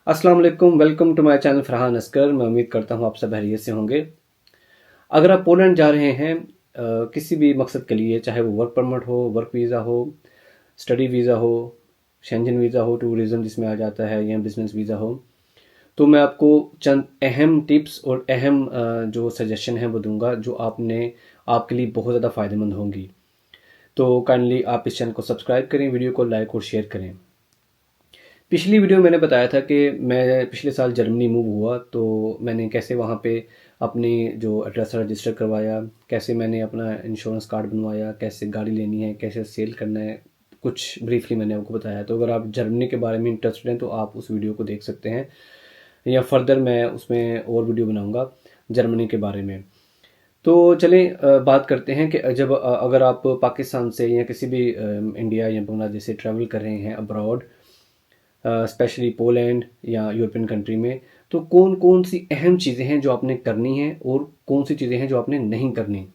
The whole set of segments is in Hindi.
अस्सलाम वालेकुम, welcome to my channel Farhan Askar. मैं उम्मीद करता हूँ आप सब खैरियत से होंगे। अगर आप पोलैंड जा रहे हैं किसी भी मकसद के लिए, चाहे वो वर्क परमिट हो, वर्क वीज़ा हो, स्टडी वीज़ा हो, शेंजन वीज़ा हो, टूरिज़्म जिसमें आ जाता है, या बिज़नेस वीज़ा हो, तो मैं आपको चंद अहम टिप्स और अहम जो सजेशन है वो दूंगा, जो आपके लिए बहुत ज़्यादा फ़ायदेमंद होंगी। तो काइंडली आप इस चैनल को सब्सक्राइब करें, वीडियो को लाइक और शेयर करें। पिछली वीडियो में मैंने बताया था कि मैं पिछले साल जर्मनी मूव हुआ, तो मैंने कैसे वहाँ पे अपनी जो एड्रेस रजिस्टर करवाया, कैसे मैंने अपना इंश्योरेंस कार्ड बनवाया, कैसे गाड़ी लेनी है, कैसे सेल करना है, कुछ ब्रीफली मैंने आपको बताया। तो अगर आप जर्मनी के बारे में इंटरेस्टेड हैं तो आप उस वीडियो को देख सकते हैं, या फर्दर मैं उसमें और वीडियो बनाऊँगा जर्मनी के बारे में। तो चलें बात करते हैं कि अगर आप पाकिस्तान से या किसी भी इंडिया या बांग्लादेश से ट्रैवल कर रहे हैं अब्रॉड, स्पेशली पोलैंड या यूरोपियन कंट्री में, तो कौन कौन सी अहम चीज़ें हैं जो आपने करनी हैं और कौन सी चीज़ें हैं जो आपने नहीं करनी।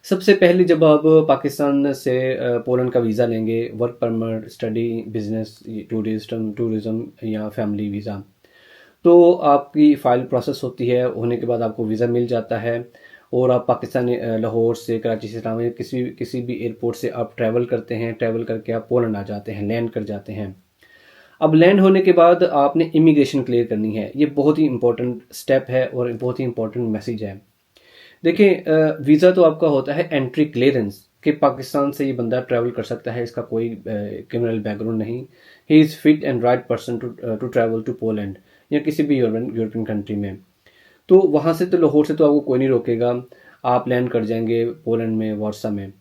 सबसे पहले जब आप पाकिस्तान से पोलैंड का वीज़ा लेंगे, work permit, study, business, tourism या फैमिली वीज़ा, तो आपकी फ़ाइल प्रोसेस होती है। होने के बाद आपको वीज़ा मिल जाता है और आप पाकिस्तान लाहौर से, कराची से, इस्लामाबाद, किसी किसी भी एयरपोर्ट से आप ट्रैवल करते हैं। ट्रैवल करके आप पोलैंड आ जाते हैं, लैंड कर जाते हैं। अब लैंड होने के बाद आपने इमिग्रेशन क्लियर करनी है। ये बहुत ही इंपॉर्टेंट स्टेप है और बहुत ही इंपॉर्टेंट मैसेज है। देखिए, वीज़ा तो आपका होता है एंट्री क्लियरेंस, कि पाकिस्तान से ये बंदा ट्रैवल कर सकता है, इसका कोई क्रिमिनल बैकग्राउंड नहीं, he is fit and right person to travel to Poland या किसी भी यूरोपियन कंट्री में। तो वहाँ से, तो लाहौर से तो आपको कोई नहीं रोकेगा, आप लैंड कर जाएंगे पोलैंड में, वारसा में।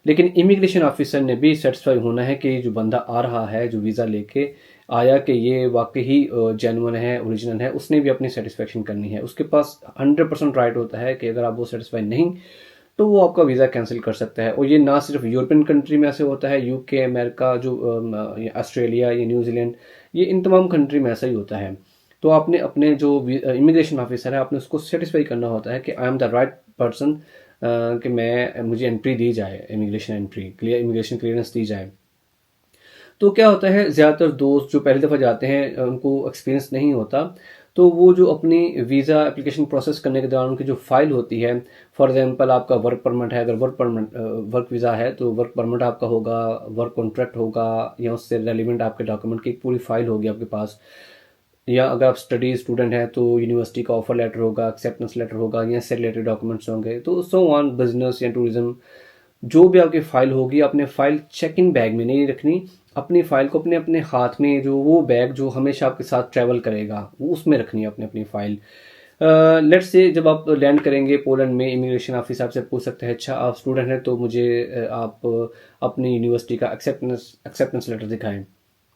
लेकिन इमिग्रेशन ऑफिसर ने भी सेटिस्फाई होना है कि जो बंदा आ रहा है, जो वीज़ा लेके आया, कि ये वाकई ही जेन्युइन है, ओरिजिनल है। उसने भी अपनी सेटिस्फेक्शन करनी है। उसके पास 100% राइट होता है कि अगर आप वो सेटिस्फाई नहीं, तो वो आपका वीज़ा कैंसिल कर सकता है। और ये ना सिर्फ यूरोपियन कंट्री में ऐसे होता है, यूके, अमेरिका, जो ऑस्ट्रेलिया या न्यूजीलैंड, ये इन तमाम कंट्री में ऐसा ही होता है। तो आपने अपने जो इमिग्रेशन ऑफिसर है, आपने उसको सेटिस्फाई करना होता है कि I am the right person, कि मुझे एंट्री दी जाए, इमिग्रेशन क्लियरेंस दी जाए। तो क्या होता है, ज़्यादातर दोस्त जो पहली दफ़ा जाते हैं उनको एक्सपीरियंस नहीं होता। तो वो जो अपनी वीज़ा एप्लीकेशन प्रोसेस करने के दौरान उनकी जो फ़ाइल होती है, फॉर एग्जांपल आपका वर्क परमिट है, अगर वर्क वीज़ा है तो वर्क परमिट आपका होगा, वर्क कॉन्ट्रैक्ट होगा, या उससे रेलिवेंट आपके डॉक्यूमेंट की एक पूरी फ़ाइल होगी आपके पास। या अगर आप स्टडी स्टूडेंट हैं तो यूनिवर्सिटी का ऑफर लेटर होगा, एक्सेप्टेंस लेटर होगा, या इससे रिलेटेड डॉक्यूमेंट्स होंगे। तो सो ऑन, बिजनेस या टूरिज्म, जो भी आपकी फ़ाइल होगी, अपने फ़ाइल चेक इन बैग में नहीं रखनी। अपनी फ़ाइल को अपने अपने हाथ में, जो वो बैग जो हमेशा आपके साथ ट्रैवल करेगा, वो उसमें रखनी है अपनी अपनी फ़ाइल। लेट्स से जब आप लैंड करेंगे पोलैंड में, इमिग्रेशन ऑफिस आपसे पूछ सकते हैं, अच्छा आप स्टूडेंट हैं तो मुझे आप अपनी यूनिवर्सिटी का एक्सेप्टेंस लेटर दिखाएं।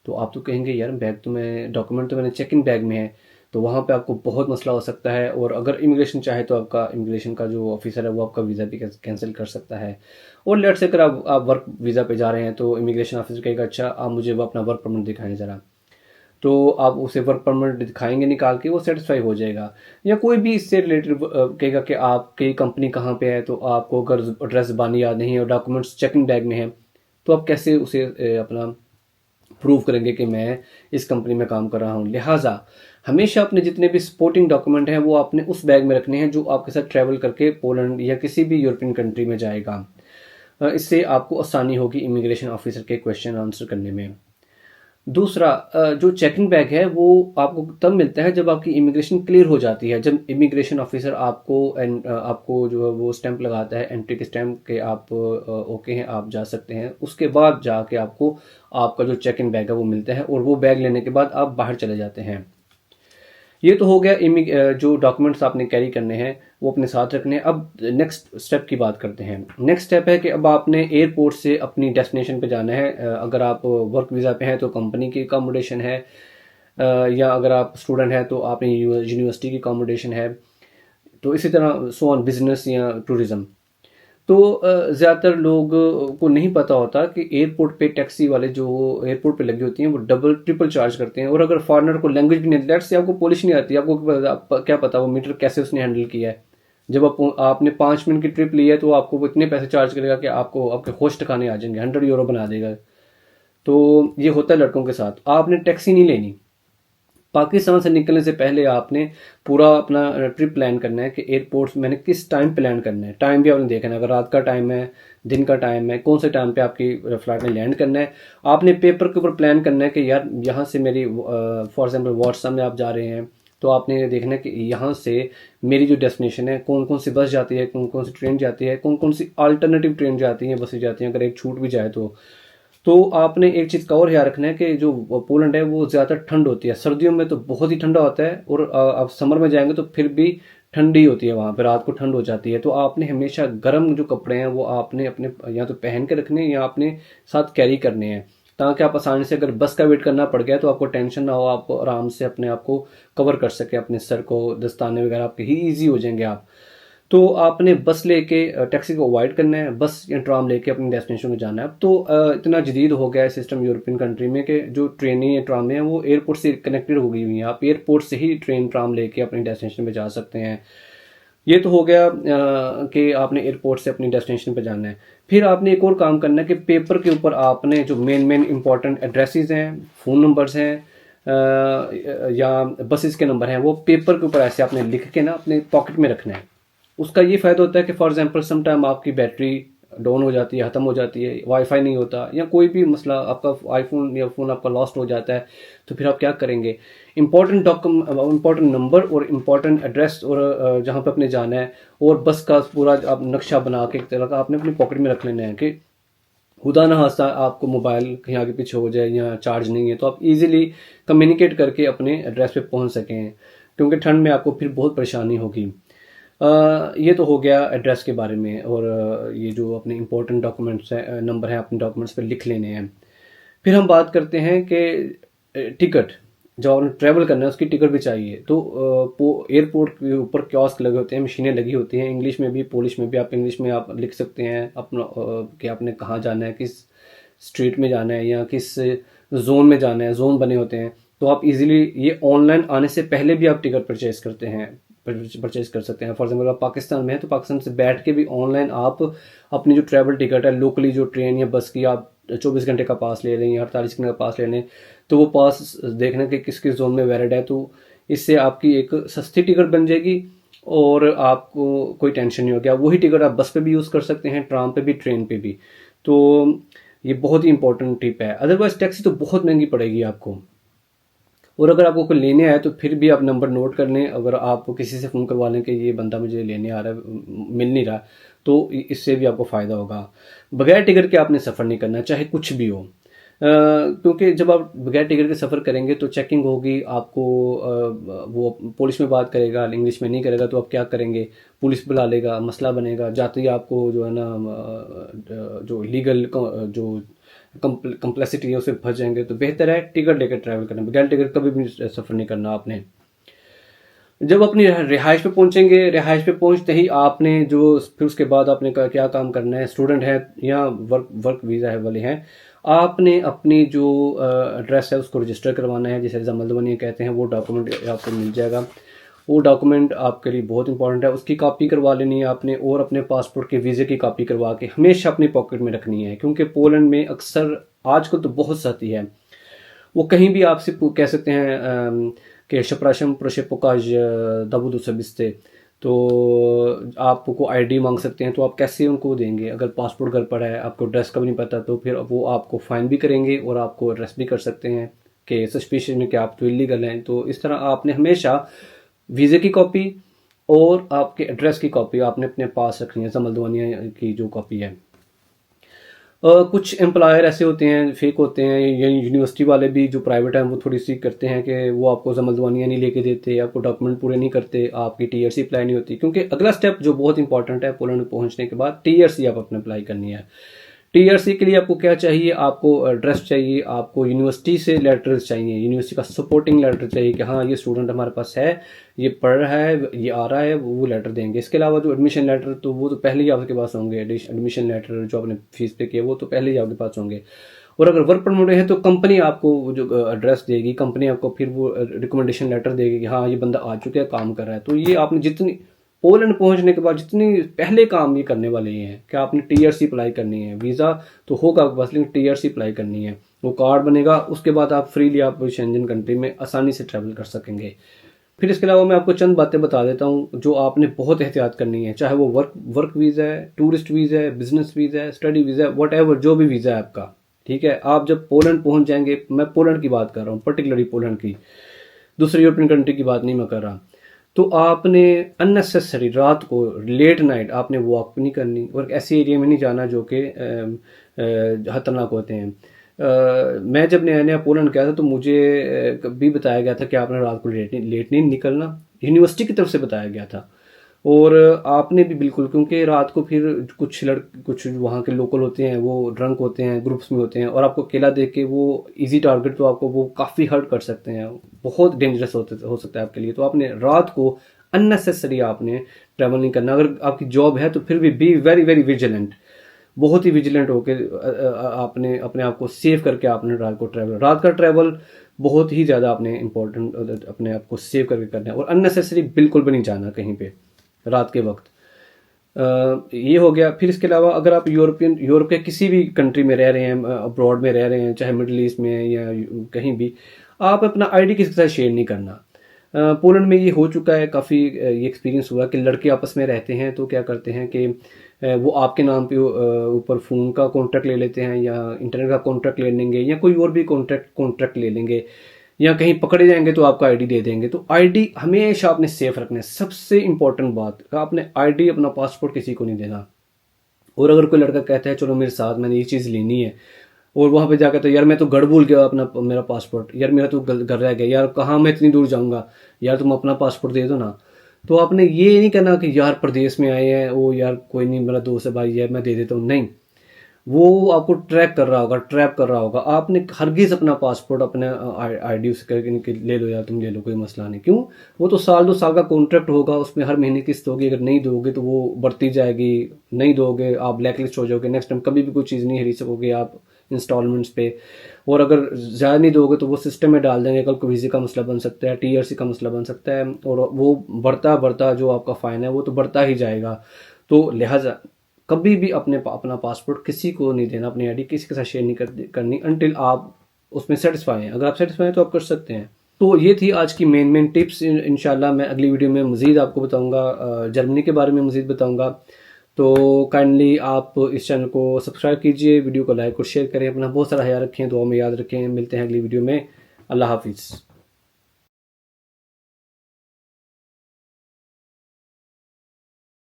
तो आप तो कहेंगे यार, बैग तो मैं, डॉक्यूमेंट तो मैंने चेक इन बैग में है। तो वहाँ पे आपको बहुत मसला हो सकता है। और अगर इमिग्रेशन चाहे तो आपका इमिग्रेशन का जो ऑफिसर है वो आपका वीज़ा भी कैंसिल कर सकता है। और लेट्स से अगर आप वर्क वीज़ा पे जा रहे हैं तो इमिग्रेशन ऑफिसर कहेगा, अच्छा आप मुझे वो अपना वर्क परमिट दिखाएं ज़रा। तो आप उसे वर्क परमिट दिखाएंगे निकाल के, वो सेटिस्फाई हो जाएगा। या कोई भी इससे रिलेटेड कहेगा कि आपकी कंपनी कहाँ पे है, तो आपको अगर एड्रेस ज़बानी याद नहीं है और डॉक्यूमेंट्स चेकिंग बैग में है, तो आप कैसे उसे अपना प्रूव करेंगे कि मैं इस कंपनी में काम कर रहा हूँ। लिहाजा हमेशा अपने जितने भी सपोर्टिंग डॉक्यूमेंट हैं वो आपने उस बैग में रखने हैं जो आपके साथ ट्रैवल करके पोलैंड या किसी भी यूरोपियन कंट्री में जाएगा। इससे आपको आसानी होगी इमिग्रेशन ऑफिसर के क्वेश्चन आंसर करने में। दूसरा, जो चेकिंग बैग है वो आपको तब मिलता है जब आपकी इमिग्रेशन क्लियर हो जाती है। जब इमिग्रेशन ऑफिसर आपको जो है वो स्टैंप लगाता है, एंट्री के स्टैंप, के आप ओके हैं, आप जा सकते हैं। उसके बाद जाके आपको आपका जो चेक इन बैग है वो मिलता है, और वो बैग लेने के बाद आप बाहर चले जाते हैं। ये तो हो गया जो डॉक्यूमेंट्स आपने कैरी करने हैं वो अपने साथ रखने हैं। अब नेक्स्ट स्टेप की बात करते हैं। नेक्स्ट स्टेप है कि अब आपने एयरपोर्ट से अपनी डेस्टिनेशन पे जाना है। अगर आप वर्क वीज़ा पे हैं तो कंपनी की अकोमोडेशन है, या अगर आप स्टूडेंट हैं तो आपने यूनिवर्सिटी की अकोमोडेशन है। तो इसी तरह सो ऑन, बिजनेस या टूरिज्म। तो ज़्यादातर लोग को नहीं पता होता कि एयरपोर्ट पे टैक्सी वाले जो एयरपोर्ट पे लगी होती हैं वो डबल ट्रिपल चार्ज करते हैं। और अगर फॉरेनर को लैंग्वेज भी नहीं, लेट्स से आपको पोलिश नहीं आती, आपको क्या पता वो मीटर कैसे उसने हैंडल किया है। जब आपने 5 मिनट की ट्रिप ली है तो आपको वो इतने पैसे चार्ज करेगा कि आपको आपके होश ठिकाने आ जाएंगे, 100 यूरो बना देगा। तो ये होता है लड़कों के साथ। आपने टैक्सी नहीं लेनी, पाकिस्तान से निकलने से पहले आपने पूरा अपना ट्रिप प्लान करना है कि एयरपोर्ट मैंने किस टाइम प्लान करना है। टाइम भी आपने देखना है, अगर रात का टाइम है, दिन का टाइम है, कौन से टाइम पे आपकी फ़्लाइट में लैंड करना है। आपने पेपर के ऊपर प्लान करना है कि यार यहाँ से मेरी फॉर एग्जांपल व्हाट्सएप में आप जा रहे हैं तो आपने देखना है कि यहाँ से मेरी जो डेस्टिनेशन है, कौन कौन सी बस जाती है, कौन कौन सी ट्रेन जाती है, कौन कौन सी अल्टरनेटिव ट्रेन जाती हैं, बसें जाती हैं, अगर एक छूट भी जाए तो आपने एक चीज़ का और ध्यान रखना है कि जो पोलैंड है वो ज़्यादा ठंड होती है। सर्दियों में तो बहुत ही ठंडा होता है और आप समर में जाएंगे तो फिर भी ठंडी होती है, वहाँ पर रात को ठंड हो जाती है। तो आपने हमेशा गर्म जो कपड़े हैं वो आपने अपने या तो पहन के रखने हैं या अपने साथ कैरी करने हैं, ताकि आप आसानी से अगर बस का वेट करना पड़ गया तो आपको टेंशन ना हो, आप आराम से अपने आप को कवर कर सके, अपने सर को, दस्ताने वगैरह आपके ही ईजी हो जाएंगे आप। तो आपने बस लेके टैक्सी को अवॉइड करना है, बस या ट्राम लेके अपनी डेस्टिनेशन को जाना है। अब तो इतना जदीद हो गया है सिस्टम यूरोपियन कंट्री में कि जो ट्रेनें या ट्रामें हैं वो एयरपोर्ट से कनेक्टेड हो गई हुई हैं। आप एयरपोर्ट से ही ट्रेन ट्राम लेके अपनी डेस्टिनेशन पे जा सकते हैं। ये तो हो गया कि आपने एयरपोर्ट से अपनी डेस्टिनेशन पे जाना है। फिर आपने एक और काम करना है कि पेपर के ऊपर आपने जो मेन इंपॉर्टेंट एड्रेसेस हैं, फ़ोन नंबर्स हैं या बसेस के नंबर हैं, वो पेपर के ऊपर ऐसे आपने लिख के ना अपने पॉकेट में रखना है। उसका ये फ़ायदा होता है कि फॉर एग्जांपल सम टाइम आपकी बैटरी डाउन हो जाती है, ख़त्म हो जाती है, वाईफाई नहीं होता या कोई भी मसला, आपका आईफोन या फ़ोन आपका लॉस्ट हो जाता है, तो फिर आप क्या करेंगे। इंपॉर्टेंट नंबर और इम्पॉर्टेंट एड्रेस और जहाँ पे अपने जाना है और बस का पूरा आप नक्शा बना के एक तरह का आपने अपनी पॉकेट में रख लेना है कि खुदा ना खास्ता आपको मोबाइल कहीं आगे पीछे हो जाए या चार्ज नहीं है तो आप इजीली कम्युनिकेट करके अपने एड्रेस पे पहुंच सकें, क्योंकि ठंड में आपको फिर बहुत परेशानी होगी। ये तो हो गया एड्रेस के बारे में। और ये जो अपने इंपॉर्टेंट डॉक्यूमेंट्स हैं, नंबर हैं, अपने डॉक्यूमेंट्स पे लिख लेने हैं। फिर हम बात करते हैं कि टिकट, जो आपने ट्रैवल करना है उसकी टिकट भी चाहिए। तो एयरपोर्ट के ऊपर कियोस्क लगे होते हैं, मशीनें लगी होती हैं, इंग्लिश में भी पोलिश में भी। आप इंग्लिश में आप लिख सकते हैं अपना कि आपने कहाँ जाना है, किस स्ट्रीट में जाना है या किस जोन में जाना है, जोन बने होते हैं। तो आप इजीली ये ऑनलाइन आने से पहले भी आप टिकट परचेज करते हैं, परचेज कर सकते हैं। फॉर एग्जाम्पल आप पाकिस्तान में है तो पाकिस्तान से बैठ के भी ऑनलाइन आप अपनी जो ट्रैवल टिकट है लोकली, जो ट्रेन या बस की, आप 24 घंटे का पास ले लें या 48 घंटे का पास ले लें, तो वो पास देखना कि किस किस जोन में वैलिड है। तो इससे आपकी एक सस्ती टिकट बन जाएगी और आपको कोई टेंशन नहीं होगा। वही टिकट आप बस पे भी यूज़ कर सकते हैं, ट्राम पे भी, ट्रेन पे भी। तो ये बहुत ही इंपॉर्टेंट टिप है। अदरवाइज टैक्सी तो बहुत महंगी पड़ेगी आपको। और अगर आपको कोई लेने आए तो फिर भी आप नंबर नोट कर लें। अगर आप किसी से फ़ोन करवा लें कि ये बंदा मुझे लेने आ रहा है, मिल नहीं रहा, तो इससे भी आपको फ़ायदा होगा। बगैर टिकट के आपने सफ़र नहीं करना, चाहे कुछ भी हो। क्योंकि जब आप बगैर टिकट के सफ़र करेंगे तो चेकिंग होगी, आपको वो पुलिस में बात करेगा, इंग्लिश में नहीं करेगा तो आप क्या करेंगे, पुलिस बुला लेगा, मसला बनेगा। जाते ही आपको जो है ना जो लीगल जो कंप्लेक्सिटी है उससे फंस जाएंगे। तो बेहतर है टिकट लेकर ट्रैवल करना, बगैर टिकट कभी भी सफ़र नहीं करना आपने। जब अपनी रिहाइश पे पहुंचेंगे, रिहाइश पे पहुंचते ही आपने जो फिर उसके बाद आपने क्या काम करना है, स्टूडेंट है या वर्क वीज़ा है वाले हैं, आपने अपनी जो एड्रेस है उसको रजिस्टर करवाना है, जिसे जमलदवनी कहते हैं। वो डॉक्यूमेंट आपको मिल जाएगा। वो डॉक्यूमेंट आपके लिए बहुत इंपॉर्टेंट है, उसकी कॉपी करवा लेनी है आपने। और अपने पासपोर्ट के वीज़े की कॉपी करवा के हमेशा अपनी पॉकेट में रखनी है, क्योंकि पोलैंड में अक्सर आजकल तो बहुत सख्ती है, वो कहीं भी आपसे कह सकते हैं कि शप्राशम प्रशेपोकाज दबुद सबिस्ते, तो आपको आईडी मांग सकते हैं। तो आप कैसे उनको देंगे अगर पासपोर्ट घर पर है, आपको एड्रेस का भी नहीं पता, तो फिर वो आपको फ़ाइन भी करेंगे और आपको अरेस्ट भी कर सकते हैं कि सस्पिशियस में कि आप तो इलीगल हैं। तो इस तरह आपने हमेशा वीज़े की कॉपी और आपके एड्रेस की कॉपी आपने अपने पास रखनी है, जमलदवानिया की जो कॉपी है। कुछ एम्प्लॉयर ऐसे होते हैं, फेक होते हैं, या यूनिवर्सिटी वाले भी जो प्राइवेट हैं वो थोड़ी सी करते हैं कि वो आपको जमलदवानियाँ नहीं लेके देते, आपको डॉक्यूमेंट पूरे नहीं करते, आपकी टीआरसी अप्लाई नहीं होती। क्योंकि अगला स्टेप जो बहुत इंपॉर्टेंट है पोलैंड में पहुंचने के बाद, टीआरसी आप अपने अप्लाई करनी है। टीआरसी के लिए आपको क्या चाहिए, आपको एड्रेस चाहिए, आपको यूनिवर्सिटी से लेटर्स चाहिए, यूनिवर्सिटी का सपोर्टिंग लेटर चाहिए कि हाँ ये स्टूडेंट हमारे पास है, ये पढ़ रहा है, ये आ रहा है, वो लेटर देंगे। इसके अलावा जो एडमिशन लेटर, तो वो तो पहले ही आपके पास होंगे। एडमिशन लेटर जो आपने फीस पे किया वो तो पहले ही आपके पास होंगे। और अगर वर्क परमिट है तो कंपनी आपको जो एड्रेस देगी, कंपनी आपको फिर वो रिकमेंडेशन लेटर देगी कि हाँ ये बंदा आ चुका है, काम कर रहा है। तो ये आपने जितनी पोलैंड पहुंचने के बाद जितनी पहले काम ये करने वाले ये हैं कि आपने टीआरसी अप्लाई करनी है। वीज़ा तो होगा आपके पास, लेकिन टीआरसी अप्लाई करनी है। वो कार्ड बनेगा, उसके बाद आप फ्रीली आप शेंजन कंट्री में आसानी से ट्रैवल कर सकेंगे। फिर इसके अलावा मैं आपको चंद बातें बता देता हूँ जो आपने बहुत एहतियात करनी है, चाहे वो वर्क वीज़ा है, टूरिस्ट वीज़ा है, बिजनेस वीज़ा है, स्टडी वीज़ा है, वट एवर जो भी वीज़ा है आपका, ठीक है। आप जब पोलैंड पहुंच जाएंगे, मैं पोलैंड की बात कर रहा हूँ, पर्टिकुलरली पोलैंड की, दूसरी यूरोपियन कंट्री की बात नहीं मैं कर रहा, तो आपने अननेसेसरी रात को लेट नाइट आपने वॉक नहीं करनी और ऐसे एरिया में नहीं जाना जो कि खतरनाक होते हैं। मैं जब नया नया पोलैंड गया था तो मुझे भी बताया गया था कि आपने रात को लेट नहीं निकलना, यूनिवर्सिटी की तरफ से बताया गया था। और आपने भी बिल्कुल, क्योंकि रात को फिर कुछ वहाँ के लोकल होते हैं, वो ड्रंक होते हैं, ग्रुप्स में होते हैं, और आपको अकेला देख के वो इजी टारगेट, तो आपको वो काफ़ी हर्ट कर सकते हैं, बहुत डेंजरस हो सकता है आपके लिए। तो आपने रात को अननेसेसरी आपने ट्रैवल नहीं करना। अगर आपकी जॉब है तो फिर भी बी वेरी वेरी विजिलेंट, बहुत ही विजिलेंट होकर आपने अपने आप को सेव करके आपने रात का ट्रैवल बहुत ही ज़्यादा आपने इम्पोर्टेंट अपने आप को सेव करके करना है। और अननेसेसरी बिल्कुल भी नहीं जाना कहीं पे रात के वक्त। ये हो गया। फिर इसके अलावा अगर आप यूरोप के किसी भी कंट्री में रह रहे हैं, अब्रॉड में रह रहे हैं, चाहे मिडिल ईस्ट में या कहीं भी, आप अपना आईडी किसी के साथ शेयर नहीं करना। पोलैंड में ये हो चुका है, काफ़ी ये एक्सपीरियंस हुआ कि लड़के आपस में रहते हैं तो क्या करते हैं कि वो आपके नाम पे ऊपर फ़ोन का कॉन्ट्रैक्ट ले लेते हैं, या इंटरनेट का कॉन्ट्रैक्ट ले लेंगे, या कोई और भी कॉन्ट्रैक्ट ले लेंगे, या कहीं पकड़े जाएंगे तो आपका आईडी दे देंगे। तो आईडी हमेशा आपने सेफ रखना है। सबसे इंपॉर्टेंट बात, आपने आईडी अपना पासपोर्ट किसी को नहीं देना। और अगर कोई लड़का कहता है चलो मेरे साथ, मैंने ये चीज़ लेनी है, और वहाँ पे जाकर तो यार मैं तो घर भूल गया अपना, मेरा पासपोर्ट, यार मेरा तो घर रह गया, यार कहाँ मैं इतनी दूर जाऊँगा, यार तुम अपना पासपोर्ट दे दो ना। तो आपने ये नहीं कहना कि यार प्रदेश में आए हैं, ओ यार कोई नहीं मेरा दोस्त है भाई है मैं दे देता हूँ, नहीं। वो आपको ट्रैप कर रहा होगा। आपने हरगिज़ अपना पासपोर्ट अपने आईडी से करके ले लो, यार तुम ले लो, कोई मसला नहीं। क्यों? वो तो साल 2 साल का कॉन्ट्रैक्ट होगा, उसमें हर महीने किस्त होगी, अगर नहीं दोगे तो वो बढ़ती जाएगी, नहीं दोगे आप ब्लैक लिस्ट हो जाओगे, नेक्स्ट टाइम कभी भी कोई चीज़ नहीं खरीद सकोगे आप इंस्टॉलमेंट्स पे। और अगर ज़्यादा नहीं दोगे तो वो सिस्टम में डाल देंगे, कल को वीज़े का मसला बन सकता है, टीआरसी का मसला बन सकता है, और वो बढ़ता जो आपका फ़ाइन है वो तो बढ़ता ही जाएगा। तो लिहाजा कभी भी अपना पासपोर्ट किसी को नहीं देना, अपनी आईडी किसी के साथ शेयर नहीं करनी अनटिल आप उसमें सेटिस्फाई हैं। अगर आप सेटिस्फाई हैं तो आप कर सकते हैं। तो ये थी आज की मेन टिप्स। इंशाल्लाह मैं अगली वीडियो में मज़ीद आपको बताऊंगा, जर्मनी के बारे में मज़ीद बताऊंगा। तो काइंडली आप इस चैनल को सब्सक्राइब कीजिए, वीडियो को लाइक और शेयर करें, अपना बहुत सारा ख्याल रखें, दुआ में याद रखें। मिलते हैं अगली वीडियो में। अल्लाह हाफिज़।